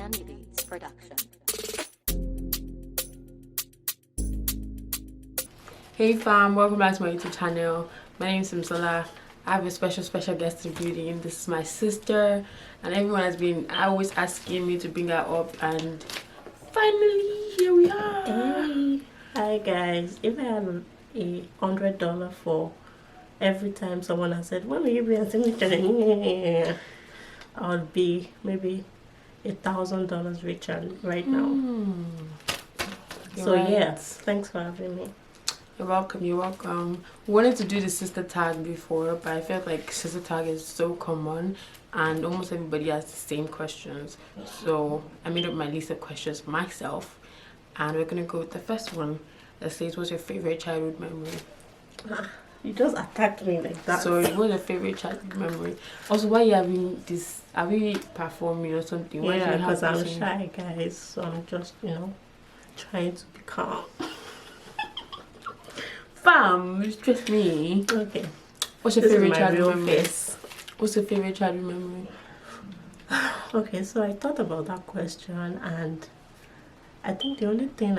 Candidates production. Hey fam, welcome back to my YouTube channel. My name is Simsola. I have a special guest in building. This is my sister, and everyone has been always asking me to bring her up, and finally here we are. Hey, hi guys. If I had $100 for every time someone has said, "When will you be on SimiTalks?" I would be maybe $1,000 richer right now. So right. yes, thanks for having me. You're welcome. You're welcome. We wanted to do the sister tag before, but I felt like sister tag is so common, and almost everybody has the same questions. So I made up my list of questions myself, and we're gonna go with the first one that says, "What's your favorite childhood memory?" You just attacked me like that. So what's your favorite childhood memory? Also, why are you having this? Are we performing or something? Why Yeah, do you have because I'm this in- shy, guys. So I'm just, trying to be calm. Fam, you stress me. Okay. What's your This is favorite my childhood real memory? face. What's your favorite childhood memory? Okay, so I thought about that question, and I think the only thing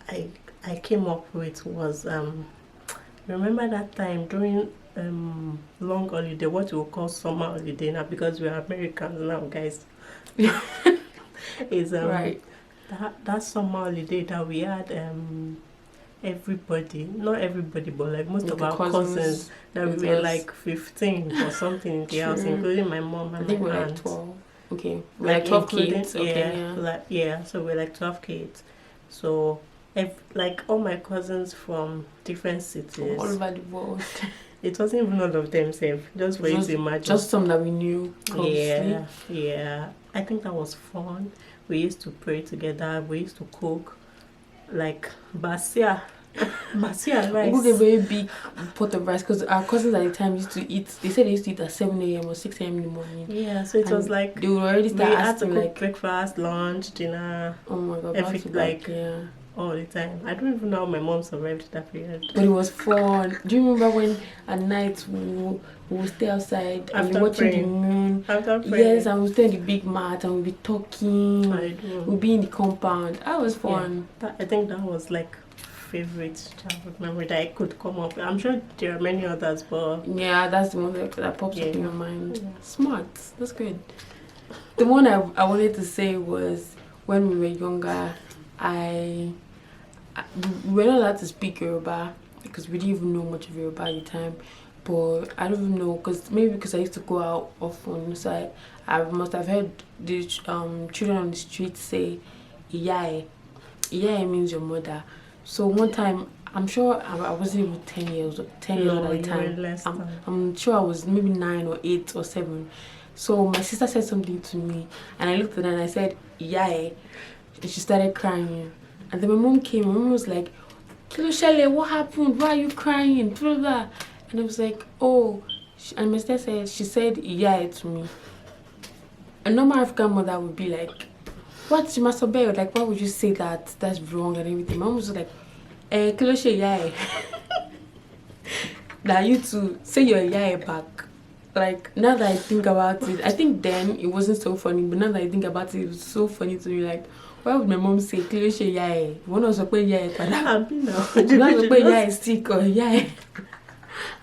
I came up with was remember that time during long holiday, what we will call summer holiday now, because we are Americans now, guys. Is Right. that summer holiday that we had everybody, not everybody, but like most Like of the our cousins that we with were us. like 15 or something in the house, True. including my mom I and think my we're like aunt. 12. Okay. We're like 12 including- kids. Okay, yeah. So we're like 12 kids. So like all my cousins from different cities. All over the world. It wasn't even all of them safe, just for you to imagine. Just some that we knew closely. Yeah. I think that was fun. We used to pray together. We used to cook like basia We rice. cooked a very big pot of rice because our cousins at the time used to eat. They said they used to eat at 7 a.m. or 6 a.m. in the morning. Yeah, so it And was like they would already we start had to asking cook like, breakfast, lunch, dinner, oh my god, every- back to back, like- yeah. all the time. I don't even know how my mom survived that period. But it was fun. Do you remember when at night we would stay outside and be After watching the praying. moon? After praying. Yes, and we'd stay on the big mat and we'd be talking. I do. We'd be in the compound. That was fun. I think that was like favorite childhood memory that I could come up with. I'm sure there are many others, but Yeah, that's the one that pops up in Yeah. your mind. Yeah. Smart. That's good. The one I wanted to say was when we were younger, we were not allowed to speak Yoruba because we didn't even know much of Yoruba at the time. But I don't even know, because I used to go out often, so I must have heard the children on the street say "Iyae." Iyae means your mother. So one time, I'm sure I wasn't even 10 years old at the you were time. less than. I'm sure I was maybe 9 or 8 or 7. So my sister said something to me, and I looked at her and I said "Iyae," and she started crying. And then my mom came. My mom was like, "Kilo Shele, what happened? Why are you crying?" Blah, blah, blah. And I was like, "Oh," and my sister said, she said "Iyae" to me. A normal African mother would be like, "What, you must obey?" Like, why would you say that? That's wrong and everything. My mom was like, "Kilo Shele, Iyae." Now you to say your Iyae back. Like, now that I think about it, I think then it wasn't so funny, but now that I think about it, it was so funny to me. Like, why would my mom say "Kilo Shele, Iyae"? One was like, "Iyae," but Happy now. not like "Iyae is sick" or "Iyae."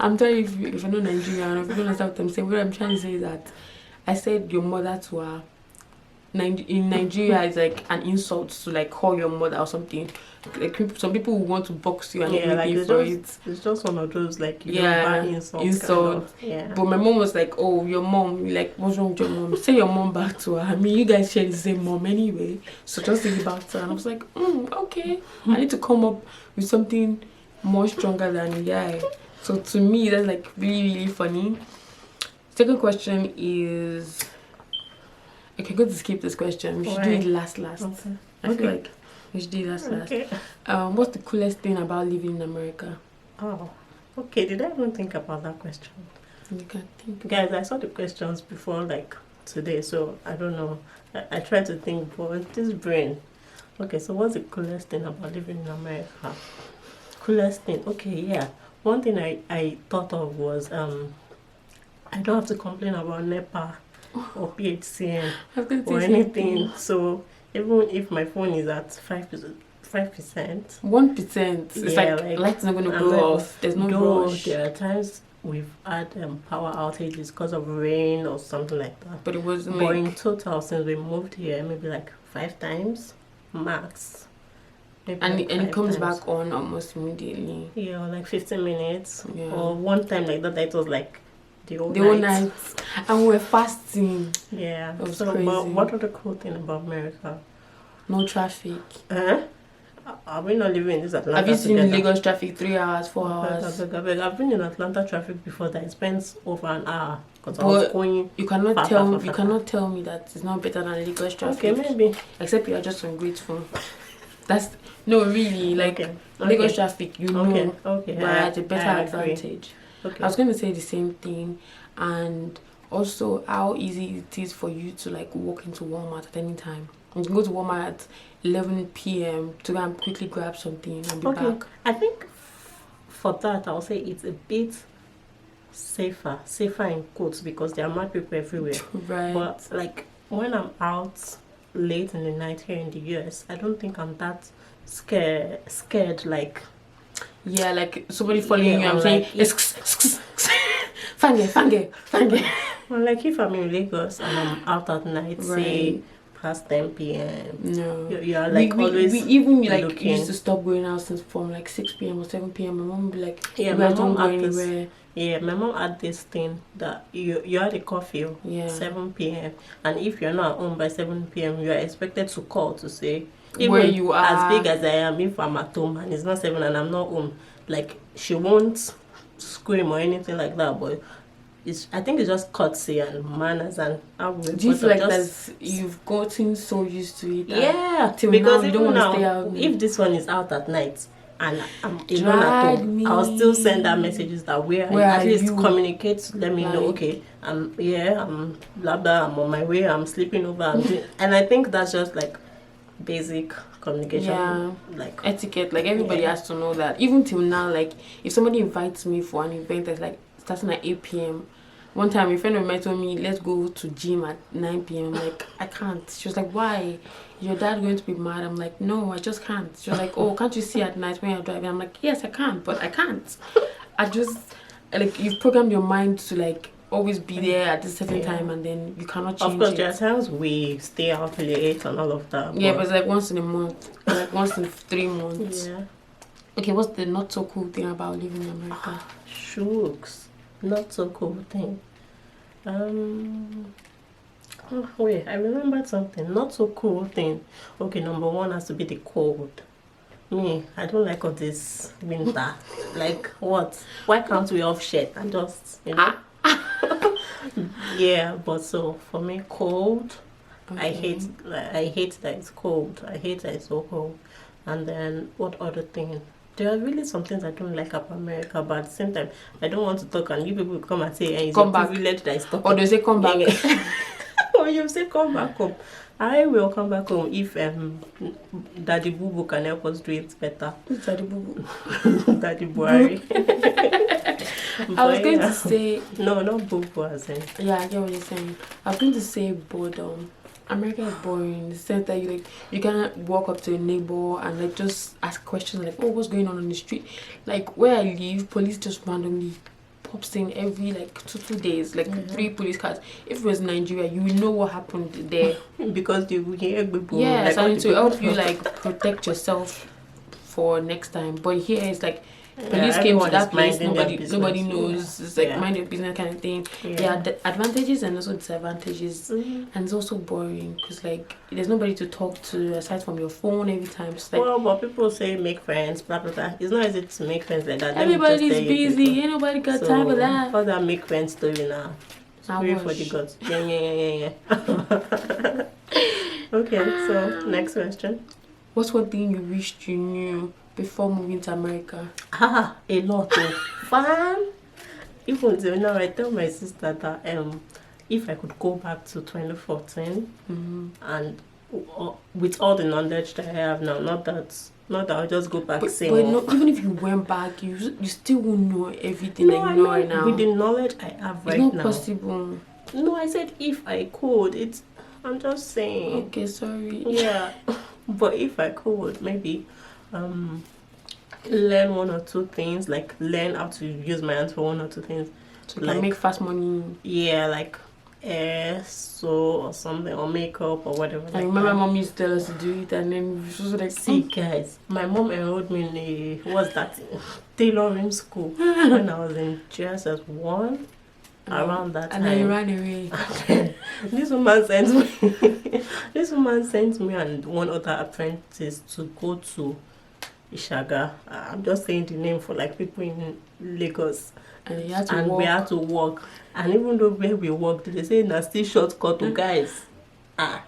I'm telling you, if you're not Nigerian or if you don't understand what I'm saying, what I'm trying to say is that I said your mother to her. In Nigeria, it's like an insult to like call your mother or something. Like some people will want to box you and everything for it. It's just one of those like Yeah, insult. insult. Kind of. Yeah. But my mom was like, "Oh, your mom, like, what's wrong with your mom? Say your mom back to her. I mean, you guys share the same mom anyway, so just say it back to her." And I was like, okay. I need to come up with something more stronger than "yeah." So to me, that's like really funny. Second question is, okay, I'm going to skip this question. We should do it last. Okay. I feel like we should do it last. Okay. What's the coolest thing about living in America? Oh. Okay. Did I even think about that question? You can think. Guys, I saw the questions before like today, so I don't know. I tried to think, but this brain. Okay, so what's the coolest thing about living in America? Coolest thing. Okay, yeah. One thing I thought of was I don't have to complain about NEPA or PHCN I was going to or say the same anything. thing. So even if my phone is at 5%, 1%. It's yeah, like light's not going to I'm go not, off. There's no though rush. there are times we've had power outages because of rain or something like that. But it wasn't But like. in total, since we moved here, maybe like 5 times max. Maybe And like it 5 comes times. back on almost immediately. Yeah, or like 15 minutes. Yeah. Or one time like that, it was like the whole The whole night. night. And we were fasting. Yeah. That was So, crazy. but what are the cool thing about America? No traffic. Are we not living in this Atlanta Have you seen together? Lagos traffic 3 hours, 4 I hours? beg. I've been in Atlanta traffic before that it spends over an hour because I was But going. you cannot far, tell far, far, you far. cannot tell me that it's not better than Lagos traffic. Okay, maybe. Except you are just ungrateful. That's no really like Okay. Lagos traffic, you know, Okay. but at a better I agree. advantage. Okay. I was going to say the same thing, and also how easy it is for you to like walk into Walmart at any time. You can go to Walmart at 11 p.m. to go and quickly grab something and be back. I think for that I'll say it's a bit safer in quotes because there are mad people everywhere. Right. But like when I'm out late in the night here in the US, I don't think I'm that scared like. Yeah, like somebody following you. or I'm saying, like fange. Well, like if I'm in Lagos and I'm out at night, say Right. past 10 p.m. No. You're like always we even like looking. used to stop going out since from like 6 p.m. or 7 p.m. My mom would be like, Yeah, you my guys don't mom go had this. anywhere. Yeah, my mom had this thing that you had a curfew, Yeah. 7 p.m. and if you're not home by 7 p.m., you are expected to call to say Where you are. As big as I am, if I'm at home and it's not 7 and I'm not home, like she won't scream or anything like that. But I think it's just courtesy and manners and how we. Do you feel like that you've gotten so used to it? Yeah, till because now you don't even want to now, stay out. if this one is out at night and I'm alone at home, I'll still send her messages that where at least you? Communicate to let me know, okay, I'm blah blah, I'm on my way, I'm sleeping over, and I think that's just like basic communication. Yeah, like etiquette. Like everybody has to know that. Even till now, like if somebody invites me for an event that's like starting at 8 p.m. One time, a friend of mine told me, let's go to gym at 9 p.m. I'm like, I can't. She was like, why? Is your dad going to be mad? I'm like, no, I just can't. She was like, oh, can't you see at night when you're driving? I'm like, yes, I can, but I can't. I just, like, you've programmed your mind to, like, always be there at a certain time, and then you cannot change it. Of course, there are times we stay out till 8 and all of that. Yeah, but it's like once in a month. Like once in 3 months. Yeah. Okay, what's the not so cool thing about living in America? Shooks. Not so cool thing. Wait, I remembered something. Not so cool thing. Okay, number one has to be the cold. Me, I don't like all this winter. Like what? Why can't we off shirt and just, you know? Yeah, but so for me, cold. Okay. I hate that it's cold. I hate that it's so cold. And then what other thing? There are really some things I don't like about America, but at the same time, I don't want to talk and you people come and say, hey, it's a privilege that is talking. Or they say come back. Or you say come back home. I will come back home if Daddy Boo Boo can help us do it better. Who's Daddy Boo Boo? Daddy Buhari. I was going to say... No, not Boo Boo as in. Yeah, I get what you're saying. I was going to say boredom. America is boring in the sense that you can walk up to a neighbor and like just ask questions like, oh, what's going on the street? Like where I live, police just randomly pops in every like 2 days, like 3 police cars. If it was Nigeria, you will know what happened there because they will hear people. Yeah, like, so to help you like protect yourself for next time. But here it's like police came to that place, nobody knows. It's like mind your business kind of thing. There are advantages and also disadvantages, and it's also boring because like there's nobody to talk to aside from your phone every time. It's like, well, but people say make friends, blah blah blah. It's not easy to make friends like that. Everybody's busy. Ain't nobody got time for that. All that make friends story now. Pray for the gods. Yeah. Okay, so next question. What's one thing you wished you knew before moving to America? A lot of fun. Even till now, I tell my sister that if I could go back to 2014 and with all the knowledge that I have now, not that I'll just go back saying. But no, even if you went back, you still won't know everything that you know right now. With the knowledge I have right now, it's not possible. No, I said if I could. I'm just saying. Okay, sorry. Yeah. But if I could, maybe learn one or two things, like learn how to use my hands for one or two things. So you can make fast money. Yeah, like sew or something, or makeup or whatever. I remember mom used to tell us to do it, and then we was like, see, guys, my mom enrolled me in what's that, tailoring school when I was in JSS1. Around that time. And then you ran away. This woman sent me. This woman sent me and one other apprentice to go to Ishaga. I'm just saying the name for like people in Lagos. And you had to and walk. we had to walk. And even though where we walked, they say na still shortcut to guys. I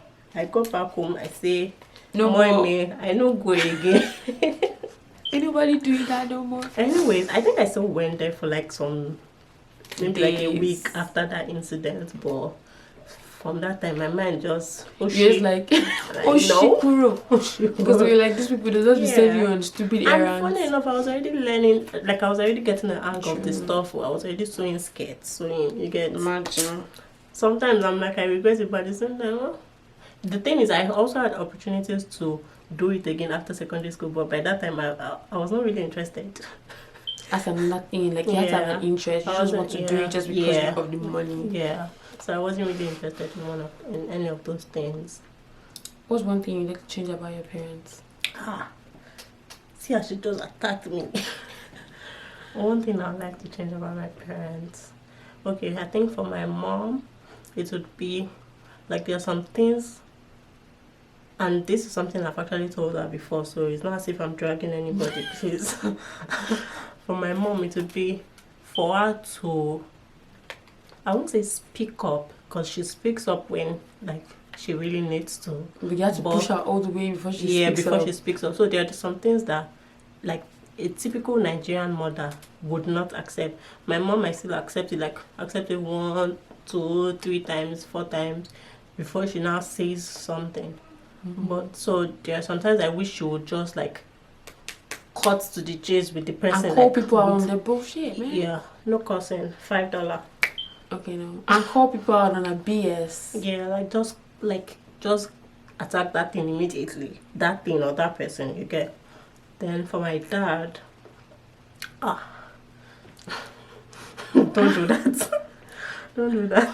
go back home. I say, no more. I no go again. Anybody doing that no more? Anyways, I think I still went there for like some. Maybe Days. like a week after that incident, but from that time my mind just like because we were like, these people, they just be sending you on stupid errands. And funny enough, I was already learning, like I was already getting the hang of the stuff. I was already sewing skirts, you get. Imagine. Sometimes I'm like, I regret it, but at the same time, well, the thing is, I also had opportunities to do it again after secondary school, but by that time I was not really interested. As I'm nothing, like you have to have an interest. You just want to do it just because of the money. Yeah. So I wasn't really interested in any of those things. What's one thing you'd like to change about your parents? See how she just attacked me. One thing I'd like to change about my parents. Okay, I think for my mom, it would be like there are some things, and this is something I've actually told her before, so it's not as if I'm dragging anybody, please. For my mom, it would be for her to, I won't say speak up, because she speaks up when like she really needs to. But you have to push her all the way before she speaks up. Yeah, before she speaks up. So there are some things that like a typical Nigerian mother would not accept. My mom might still accept it, like accept it 1, 2, 3 times, 4 times before she now says something. But so there are sometimes I wish she would just like cut to the chase with the person and call people out on their bullshit, man. Yeah, no cussing. $5. Okay, no. And call people out on a BS. Yeah, like just attack that thing immediately. That thing or that person, you get. Then for my dad, don't do that. Don't do that.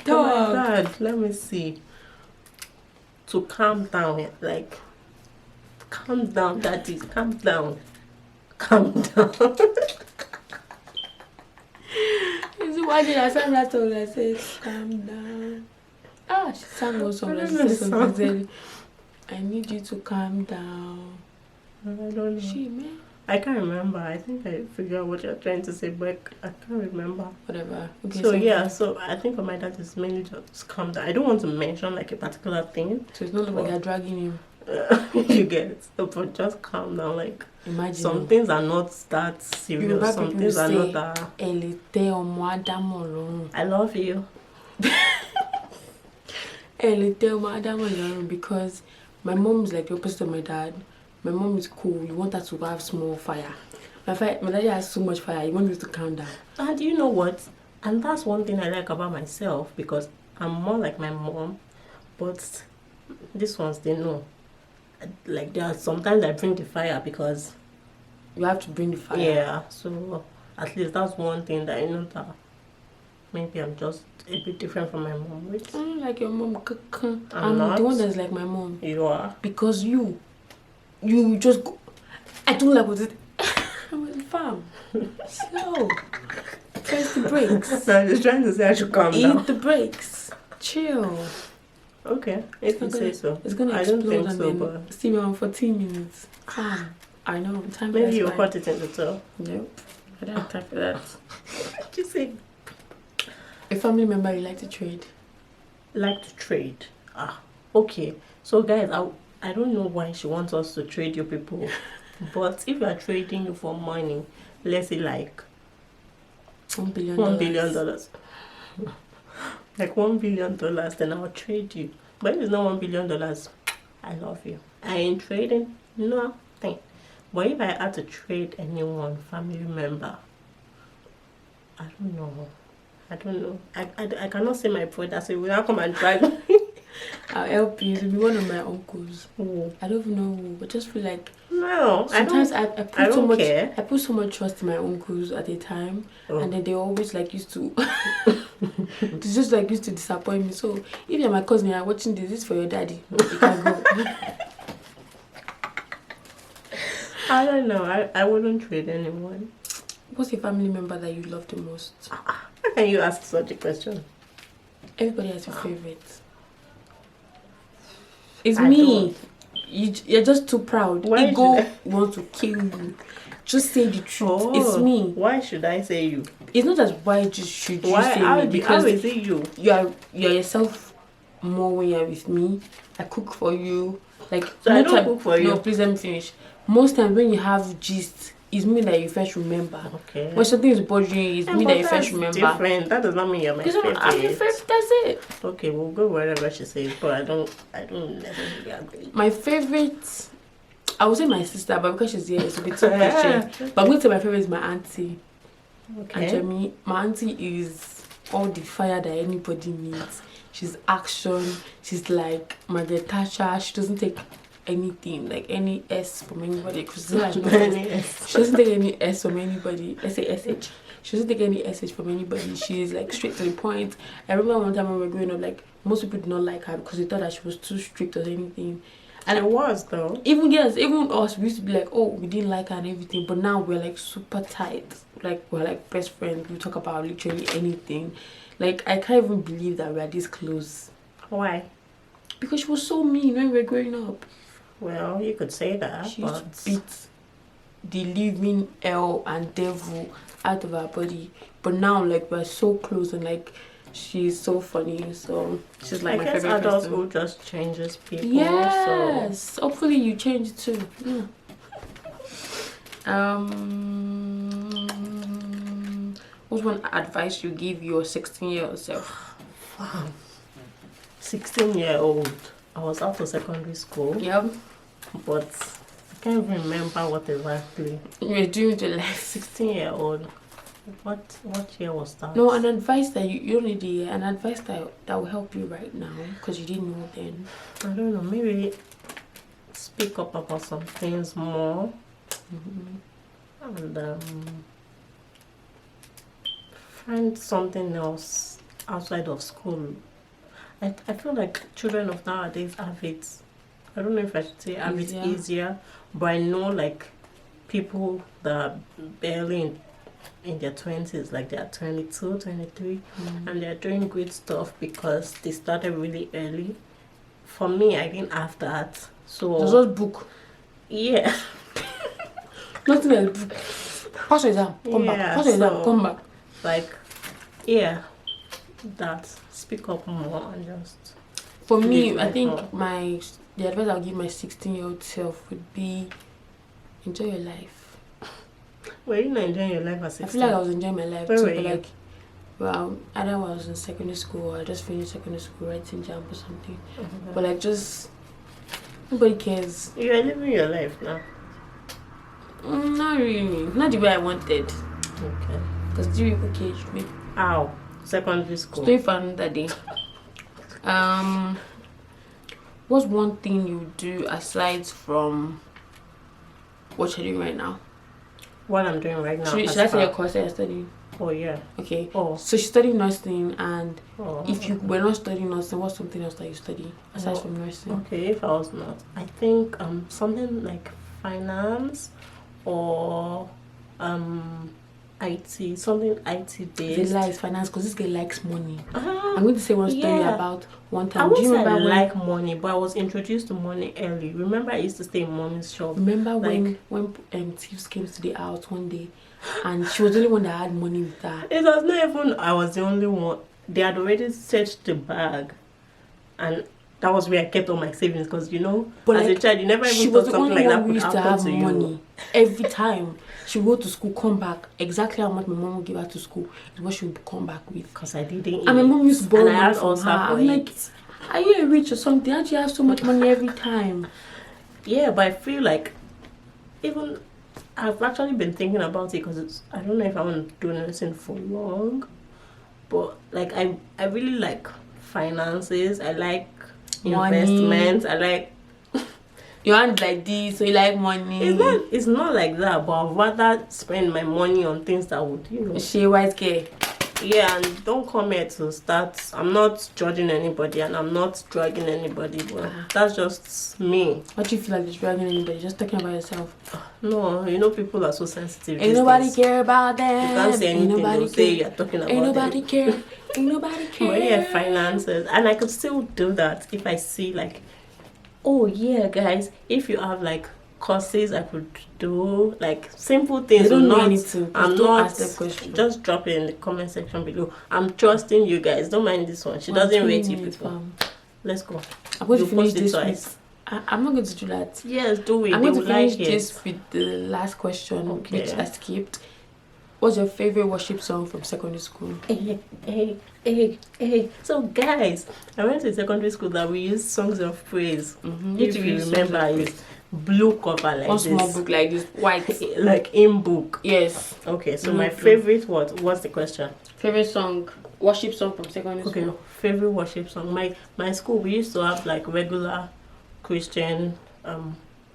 For my dad, let me see. To calm down, like, calm down, daddy, calm down. Calm down. Why did I sang that song? I said, calm down. She sang one song. I need you to calm down. I don't know. She, man. I can't remember. I think I figured out what you're trying to say, but I can't remember. Whatever. Okay, so I think for my dad it's mainly just calm down. I don't want to mention like a particular thing. So it's not like you're dragging him. You get it. So, but just calm down. Like, imagine some things are not that serious. Some things are not that. I love you. Because my mom's like the opposite of my dad. My mom is cool. You want her to have small fire. My daddy has so much fire. You want me to calm down. And you know what? And that's one thing I like about myself, because I'm more like my mom. But these ones, they know. Like, there are sometimes I bring the fire because you have to bring the fire. Yeah. So at least that's one thing that I know that maybe I'm just a bit different from my mom. Which I don't like your mom. I'm not the one that's like my mom. You are. Because you just go. I don't like what it. I'm with the farm. Slow. Press the brakes. I'm just trying to say I should calm down. Eat the brakes. Chill. Okay, if you say so. It's gonna explode. I don't think so, but see me on 14 minutes. Calm. I know. Time. Maybe you'll cut it in the tail. Nope. I don't have time for that. Just say. A family member you like to trade. Like to trade. Okay. So guys, I don't know why she wants us to trade you people, but if you are trading you for money, let's say like $1 billion. $1 billion. Like $1 billion, then I'll trade you. But if it's not $1 billion, I love you. I ain't trading nothing. But if I had to trade anyone, family member, I don't know. I cannot say my brother, so will not come and drag me. I'll help you. It'll be one of my uncles. Who? I don't even know who, but just feel like No, sometimes I put so don't much care. I put so much trust in my uncles at a time, Oh. and then they always like used to they just like used to disappoint me. So if you're my cousin and you're watching this is for your daddy. You can go. I don't know. I wouldn't trade anyone. What's a family member that you love the most? How can you ask such a question? Everybody has your favorite. It's I me. You're just too proud. Why Ego should wants to kill you. Just say the truth. Oh, It's me. Why should I say you? It's not as why just should you Why? say How me, because is it you? you're yourself more when you're with me. I cook for you. Like So I most don't time- cook for you. No, please let me finish. Most times when you have gist, it's me that you first remember. Okay. When something is bothering you, it's me but that you that's first remember. different. That does not mean you're my Because favorite. I'm your favorite. That's it. Okay, we'll go wherever she says, but I don't necessarily agree. My favorite, I would say my sister, but because she's here, it's a bit too cliche. But I'm going to say my favorite is my auntie. Okay. And Jeremy, my auntie is all the fire that anybody needs. She's action. She's like Margaret Thatcher. She doesn't take anything, like any S from anybody. Because she doesn't take any S from anybody. Let's say SH. She doesn't take any SH from anybody. She's like straight to the point. I remember one time when we were growing up, like most people did not like her because they thought that she was too strict or anything. And it was though. Even us, we used to be like, oh, we didn't like her and everything, but now we're like super tight. Like we're like best friends. We talk about literally anything. Like I can't even believe that we're this close. Why? Because she was so mean when we were growing up. Well, you could say that, She but used to beat the living hell and devil out of her body. But now like we're so close and like she's so funny. So she's like I my guess favorite person. adulthood just changes people. Yes. So. Hopefully you change it too. Yeah. What's one advice you give your 16-year-old self? Wow. 16-year-old. I was out of secondary school. Yep. But I can't even remember what exactly. You were doing the life. 16-year-old. What year was that? No, an advice that you don't need the year. An advice that will help you right now because you didn't know then. I don't know. Maybe speak up about some things more. And find something else outside of school. I feel like children of nowadays have it. I don't know if I should say have it easier, but I know like people that are barely in their 20s, like they are 22, 23, and they're doing great stuff because they started really early. For me, I didn't have that. So there's just book. Yeah. Nothing else. Book. Pass your exam. Come back. Pass your exam. Come back. Like, yeah, that speak up more and just. For me, I think the advice I'll give my 16-year-old self would be enjoy your life. Were you not enjoying your life at 16? I feel like I was enjoying my life Where too, were but you? like, well, either I was in secondary school or I just finished secondary school, writing jump or something. But like, just nobody cares. You are living your life now. Not really. Not the way I wanted. Okay. Because the people caged me. Ow. Secondary school. Stay for another day. What's one thing you do aside from what you're doing right now? What I'm doing right now. Should I say your course that you're studying? Oh, yeah. Okay. Oh. So she's studying nursing, and Oh. if you were not studying nursing, what's something else that you study aside from nursing? Okay, if I was not. I think something like finance or IT, something IT They based. like finance because this girl likes money. Ah, I'm going to say one story yeah. about one I time. won't Do you say I remember when? like money, but I was introduced to money early. Remember, I used to stay in mommy's shop. Remember like, when thieves came to the house one day, and she was the only one that had money with her. It was not even I was the only one. They had already searched the bag, and that was where I kept all my savings. Because But as like, a child, you never she even was thought the something only like one that who could used to happen have to money you. every time. She would go to school, come back exactly how much my mom would give her to school is what she would come back with. Because I didn't eat. And my mom used to borrow And I money had from also her. I'm for like, it. are you a rich or something? How do you have so much money every time? Yeah, but I feel like even I've actually been thinking about it because I don't know if I want to do nursing for long, but like I really like finances. I like Money. investments. I like. Your hand like this, so you like money. It's not like that, but I'd rather spend my money on things that would, She white care. Yeah, and don't come here to start. I'm not judging anybody and I'm not dragging anybody, but that's just me. What do you feel like you're dragging anybody? Just talking about yourself. No, people are so sensitive. Ain't nobody care about them. You can't say anything. They'll say you're talking about Ain't nobody them. care. Ain't nobody care. But yeah, finances. And I could still do that if I see like, oh yeah, guys, if you have like courses I could do, like simple things. You don't know anything. I'm don't not ask the question. Just drop it in the comment section below. I'm trusting you guys. Don't mind this one. She doesn't rate you people. Let's go. I'm going to finish this with, I'm not going to do that. Yes, do it. I'm going to finish this with the last question, which I skipped. What's your favorite worship song from secondary school? Hey. So guys, I went to secondary school that we used songs of praise. If you remember, it's blue cover like one this. Small book like this, white. Like in book. Yes. Okay, so my favorite, what's the question? Favorite song, worship song from secondary school. Okay, favorite worship song. My school, we used to have like regular Christian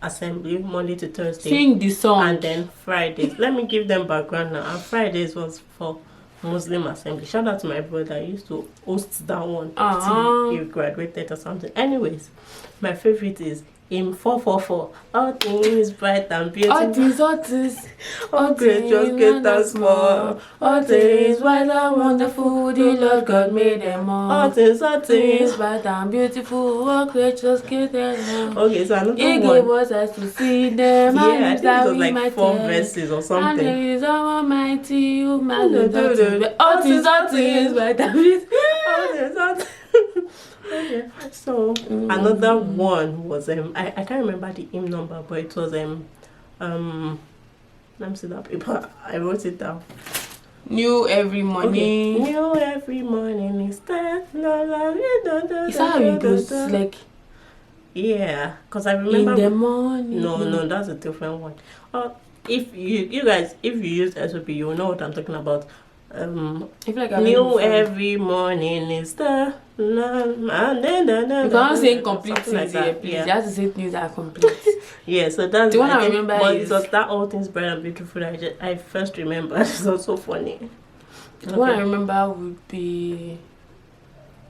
assembly Monday to Thursday. Sing the song. And then Fridays. Let me give them background now. And Fridays was for Muslim assembly. Shout out to my brother. I used to host that one till he graduated or something. Anyways, my favorite is Hymn 444. All things bright and beautiful. All great, just get that small. All things white and wonderful. The Lord God made them all. All things bright and beautiful. All great, just get them all. Okay, so another He one. gave us eyes to see them. Yeah, I think it was like 4 verses or something. And there is Almighty who matters. All things bright and beautiful. Okay. So another one was I can't remember the hymn number, but it was let me see that paper. I wrote it down. New every morning. Okay. New every morning is that. Is that how it goes? Like, yeah, because I remember in the morning. No, that's a different one. If you guys, if you use SOP, you will know what I'm talking about. I feel like I've new every morning is the you can't say complete things like here, that. please. Yeah. You have to say things that are complete. Yeah, so that's the one I remember but is it was that all things bright and beautiful that I first remember. It's also funny. The one I remember would be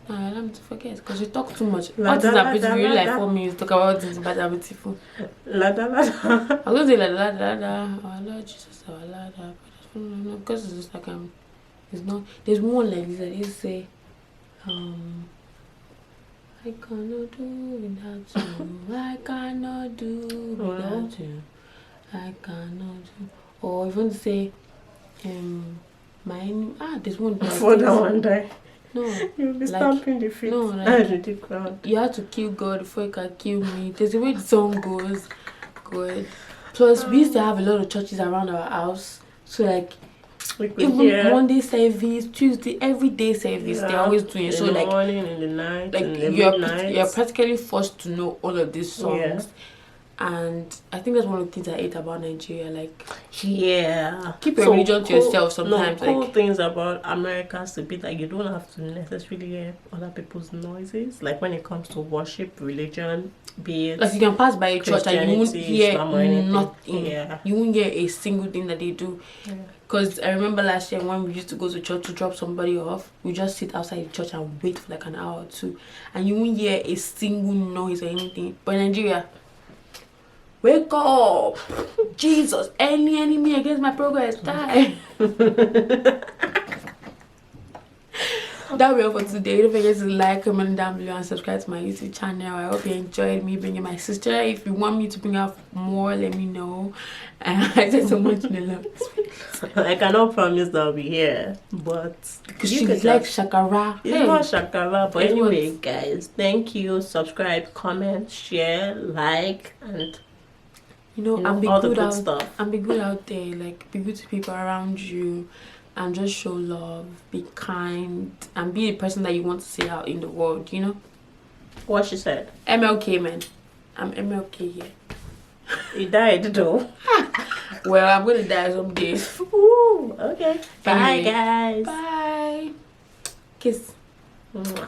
let me forget because you talk too much. All things are beautiful. You like 4 minutes talk about things bad and beautiful. I'm gonna say our Lord Jesus, our Lord, because it's just like it's not. There's one like this that they say, I cannot do without you. I cannot do without you. I cannot do. Or if you want to say, my enemy. There's one. Before that one die. No, you'll be stamping the feet. No, the ground. You have to kill God before you can kill me. There's the way the song goes. Good. Plus, we used to have a lot of churches around our house, so like. Even Monday service, Tuesday, every day service, they're always doing it. So in the like morning, in the night, like in the you're practically forced to know all of these songs. And I think that's one of the things I hate about Nigeria. Like, keep your religion to yourself sometimes. Cool things about America is a bit like you don't have to necessarily hear other people's noises. Like when it comes to worship, religion, be it like you can pass by a church and you won't hear nothing. Yeah. You won't hear a single thing that they do. Because I remember last year when we used to go to church to drop somebody off, we just sit outside the church and wait for like an hour or two, and you won't hear a single noise or anything. But in Nigeria, wake up, Jesus! Any enemy against my progress, die. That'll be all for today. Don't forget to like, comment down below, and subscribe to my YouTube channel. I hope you enjoyed me bringing my sister. If you want me to bring out more, let me know. I said so much in the love. I cannot promise that I'll be here, but because she's like Shakara. It's not Shakara, but anyway, guys, thank you. Subscribe, comment, share, like, and and be all good the good out, stuff. And be good out there. Like, be good to people around you. And just show love, be kind, and be the person that you want to see out in the world, What she said. MLK, man. I'm MLK here. He died though. Well, I'm gonna die someday. Ooh, okay. Bye, Anyway, guys. bye. Kiss. Mwah.